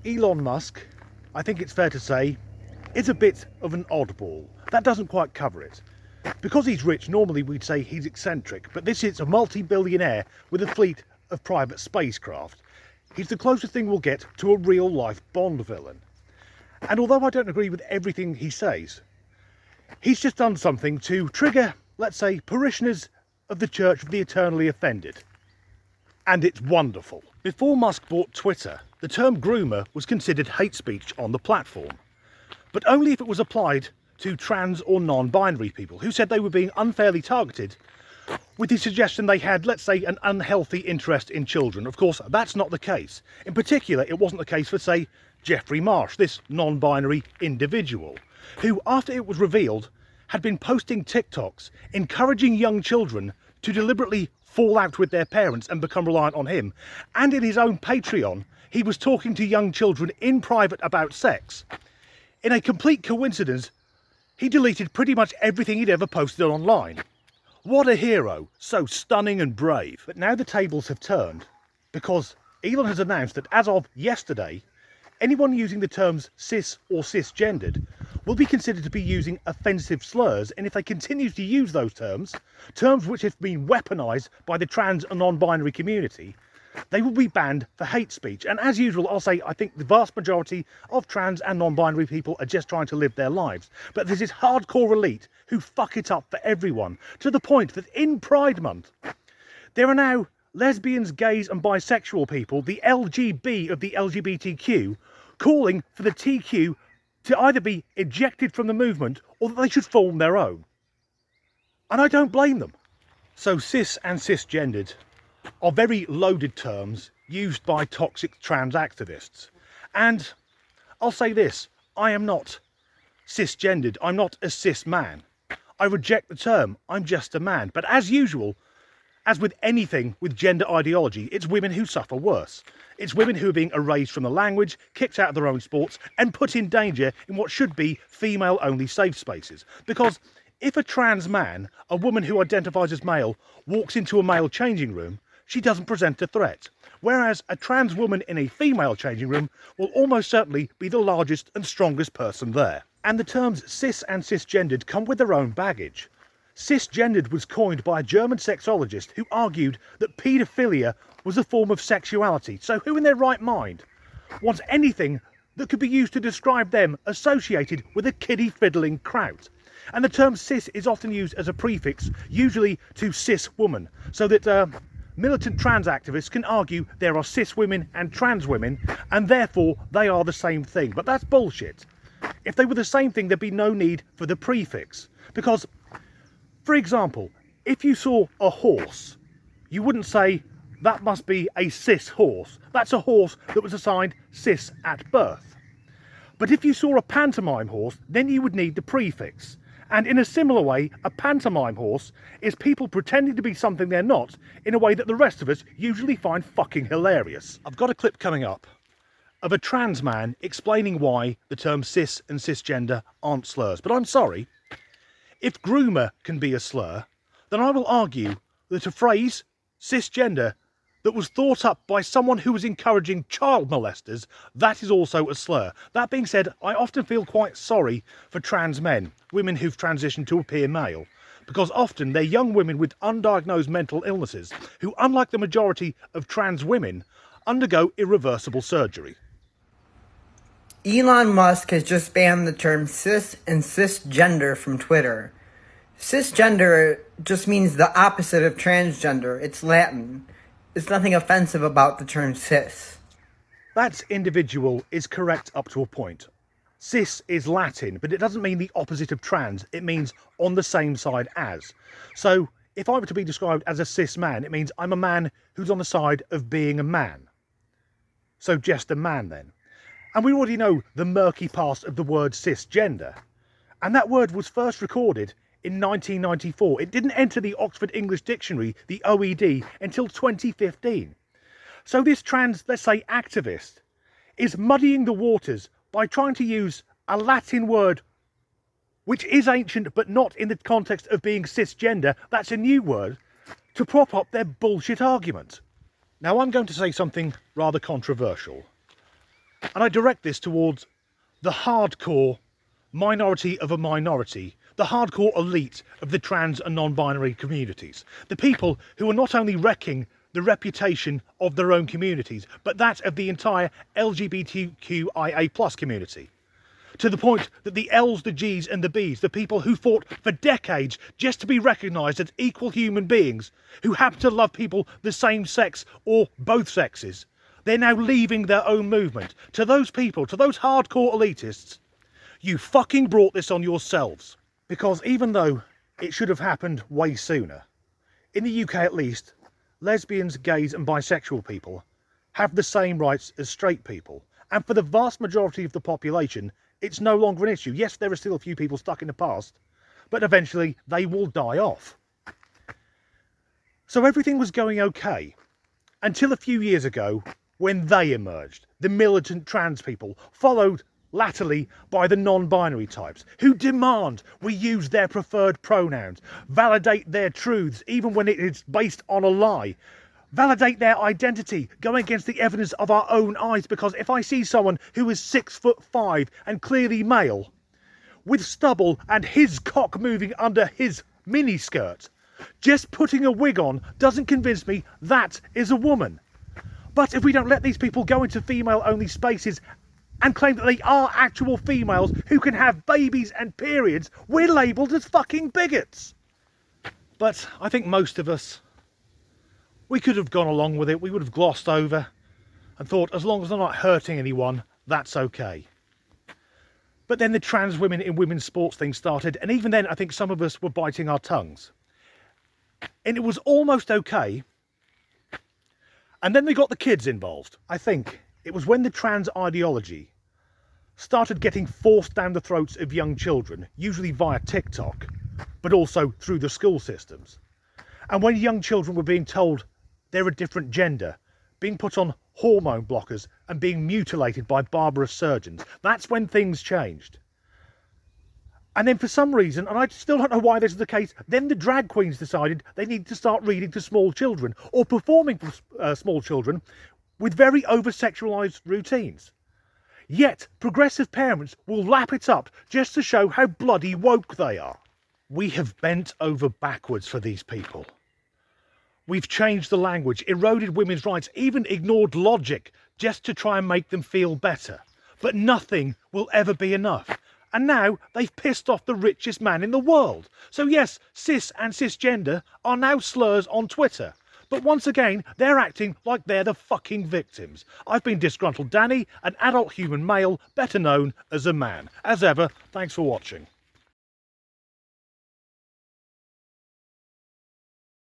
Elon Musk, I think it's fair to say, is a bit of an oddball. That doesn't quite cover it. Because he's rich, normally we'd say he's eccentric, but this is a multi-billionaire with a fleet of private spacecraft. He's the closest thing we'll get to a real-life Bond villain. And although I don't agree with everything he says, he's just done something to trigger, let's say, parishioners of the Church of the Eternally Offended. And it's wonderful. Before Musk bought Twitter, the term groomer was considered hate speech on the platform, but only if it was applied to trans or non-binary people who said they were being unfairly targeted with the suggestion they had, let's say, an unhealthy interest in children. Of course, that's not the case. In particular, it wasn't the case for, say, Jeffrey Marsh, this non-binary individual, who, after it was revealed, had been posting TikToks encouraging young children to deliberately fall out with their parents and become reliant on him. And in his own Patreon, he was talking to young children in private about sex. In a complete coincidence, he deleted pretty much everything he'd ever posted online. What a hero, so stunning and brave. But now the tables have turned, because Elon has announced that as of yesterday, anyone using the terms cis or cisgendered will be considered to be using offensive slurs, and if they continue to use those terms which have been weaponised by the trans and non-binary community, they will be banned for hate speech. And as usual, I'll say I think the vast majority of trans and non-binary people are just trying to live their lives. But there's this hardcore elite who fuck it up for everyone, to the point that in Pride Month, there are now lesbians, gays and bisexual people, the LGB of the LGBTQ, calling for the TQ to either be ejected from the movement or that they should form their own. And I don't blame them. So cis and cisgendered are very loaded terms used by toxic trans activists. And I'll say this, I am not cisgendered, I'm not a cis man. I reject the term, I'm just a man. But as usual, as with anything with gender ideology, it's women who suffer worse. It's women who are being erased from the language, kicked out of their own sports, and put in danger in what should be female-only safe spaces. Because if a trans man, a woman who identifies as male, walks into a male changing room, she doesn't present a threat. Whereas a trans woman in a female changing room will almost certainly be the largest and strongest person there. And the terms cis and cisgendered come with their own baggage. Cisgendered was coined by a German sexologist who argued that paedophilia was a form of sexuality. So who in their right mind wants anything that could be used to describe them associated with a kiddie fiddling crowd? And the term cis is often used as a prefix, usually to cis woman, so that militant trans activists can argue there are cis women and trans women, and therefore they are the same thing. But that's bullshit. If they were the same thing, there'd be no need for the prefix. Because, for example, if you saw a horse, you wouldn't say, that must be a cis horse. That's a horse that was assigned cis at birth. But if you saw a pantomime horse, then you would need the prefix. And in a similar way, a pantomime horse is people pretending to be something they're not in a way that the rest of us usually find fucking hilarious. I've got a clip coming up of a trans man explaining why the terms cis and cisgender aren't slurs. But I'm sorry, if groomer can be a slur, then I will argue that a phrase, cisgender, that was thought up by someone who was encouraging child molesters, that is also a slur. That being said, I often feel quite sorry for trans men, women who've transitioned to appear male, because often they're young women with undiagnosed mental illnesses who, unlike the majority of trans women, undergo irreversible surgery. Elon Musk has just banned the term cis and cisgender from Twitter. Cisgender just means the opposite of transgender. It's Latin. There's nothing offensive about the term cis. That individual is correct up to a point. Cis is Latin, but it doesn't mean the opposite of trans. It means on the same side as. So if I were to be described as a cis man, it means I'm a man who's on the side of being a man. So just a man then. And we already know the murky past of the word cisgender. And that word was first recorded in 1994. It didn't enter the Oxford English Dictionary, the OED, until 2015. So this trans, let's say, activist is muddying the waters by trying to use a Latin word which is ancient but not in the context of being cisgender, that's a new word, to prop up their bullshit argument. Now I'm going to say something rather controversial. And I direct this towards the hardcore minority of a minority, the hardcore elite of the trans and non-binary communities. The people who are not only wrecking the reputation of their own communities, but that of the entire LGBTQIA+ community. To the point that the L's, the G's and the B's, the people who fought for decades just to be recognised as equal human beings, who happen to love people the same sex or both sexes, they're now leaving their own movement. To those people, to those hardcore elitists, you fucking brought this on yourselves. Because even though it should have happened way sooner, in the UK at least, lesbians, gays and bisexual people have the same rights as straight people. And for the vast majority of the population, it's no longer an issue. Yes, there are still a few people stuck in the past, but eventually they will die off. So everything was going okay until a few years ago when they emerged, the militant trans people, followed latterly by the non-binary types, who demand we use their preferred pronouns, validate their truths even when it is based on a lie, validate their identity, going against the evidence of our own eyes, because if I see someone who is 6'5" and clearly male, with stubble and his cock moving under his miniskirt, just putting a wig on doesn't convince me that is a woman. But if we don't let these people go into female-only spaces and claim that they are actual females who can have babies and periods, we're labelled as fucking bigots. But I think most of us, we could have gone along with it. We would have glossed over and thought, as long as they're not hurting anyone, that's okay. But then the trans women in women's sports thing started, and even then I think some of us were biting our tongues. And it was almost okay. And then they got the kids involved. I think it was when the trans ideology started getting forced down the throats of young children, usually via TikTok, but also through the school systems. And when young children were being told they're a different gender, being put on hormone blockers and being mutilated by barbarous surgeons, that's when things changed. And then for some reason, and I still don't know why this is the case, then the drag queens decided they needed to start reading to small children or performing for small children with very over-sexualised routines. Yet progressive parents will lap it up just to show how bloody woke they are. We have bent over backwards for these people. We've changed the language, eroded women's rights, even ignored logic just to try and make them feel better. But nothing will ever be enough. And now they've pissed off the richest man in the world. So yes, cis and cisgender are now slurs on Twitter. But once again, they're acting like they're the fucking victims. I've been Disgruntled Danny, an adult human male, better known as a man. As ever, thanks for watching.